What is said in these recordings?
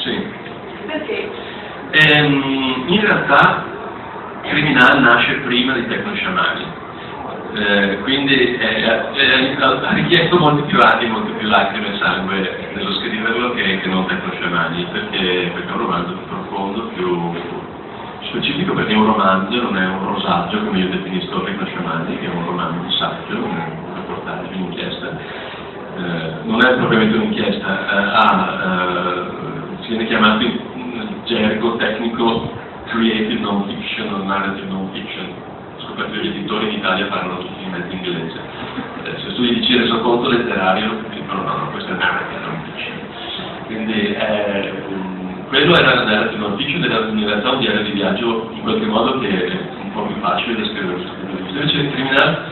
Sì. Perché? In realtà Criminal nasce prima di Tecnosciamani, quindi ha richiesto molti più anni, molte più lacrime e sangue nello scriverlo che non Tecnosciamani, perché è un romanzo più profondo, più specifico, perché è un romanzo, non è un rosaggio come io definisco Tecnosciamani, che è un romanzo, un saggio, un reportaggio, un'inchiesta. Non è propriamente un'inchiesta, si viene chiamato in gergo tecnico creative non-fiction o narrative non-fiction. Ho scoperto che gli editori in Italia parlano tutti in mezzo inglese. Se studi di resoconto letterario dicono no, questo è narrative non-fiction. Quindi quello era narrative non-fiction, era in realtà un diario di viaggio in qualche modo che è un po' più facile da scrivere. Invece il Criminal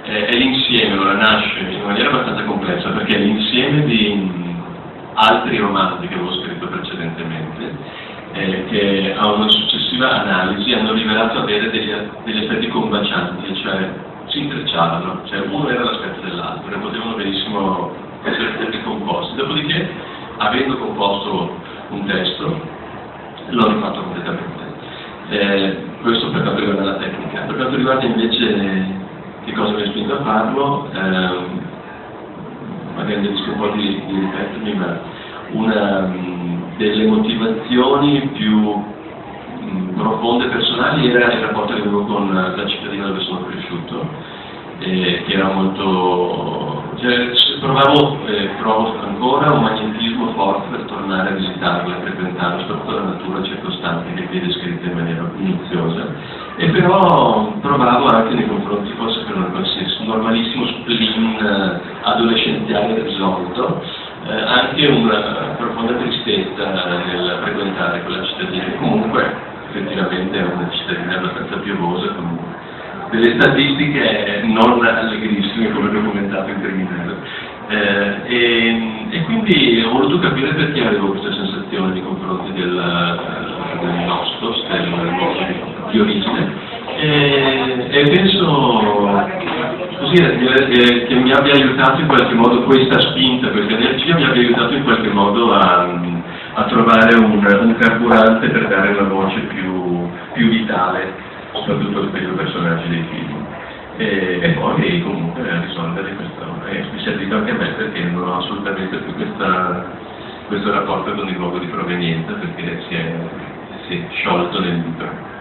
è l'insieme, allora nasce in maniera abbastanza complessa, perché è l'insieme di altri romanzi che avevo scritto precedentemente, che a una successiva analisi hanno rivelato avere degli aspetti combacianti, cioè si intrecciavano, cioè uno era l'aspetto dell'altro e potevano benissimo essere ricomposti. Dopodiché, avendo composto un testo, l'ho rifatto completamente. Questo per quanto riguarda la tecnica. Per quanto riguarda invece che cosa mi ha spinto a farlo, magari rischio un po' di ripetermi, ma una delle motivazioni più profonde personali era il rapporto che avevo con la cittadina dove sono cresciuto, che era molto, cioè, provo ancora un magnetismo forte per tornare a visitarla, a frequentarla, soprattutto la natura circostante che qui è descritta in maniera minuziosa, e però provavo anche nei confronti, forse per un qualsiasi normalissimo spleen adolescenziale risolto, anche una profonda tristezza nel frequentare quella cittadina, che comunque effettivamente è una cittadina abbastanza piovosa, con delle statistiche non allegrissime come documentato in Criminal. E quindi ho voluto capire perché avevo questa sensazione nei confronti del nostos, del nostro di origine, e penso così che mi abbia aiutato in qualche modo, questa spinta, questa energia mi abbia aiutato in qualche modo a trovare un carburante per dare una voce più vitale, soprattutto per i personaggi dei film. E poi comunque risolvere questo, mi è servito anche a me perché non ho assolutamente più questo rapporto con il luogo di provenienza, perché si è sciolto nel libro.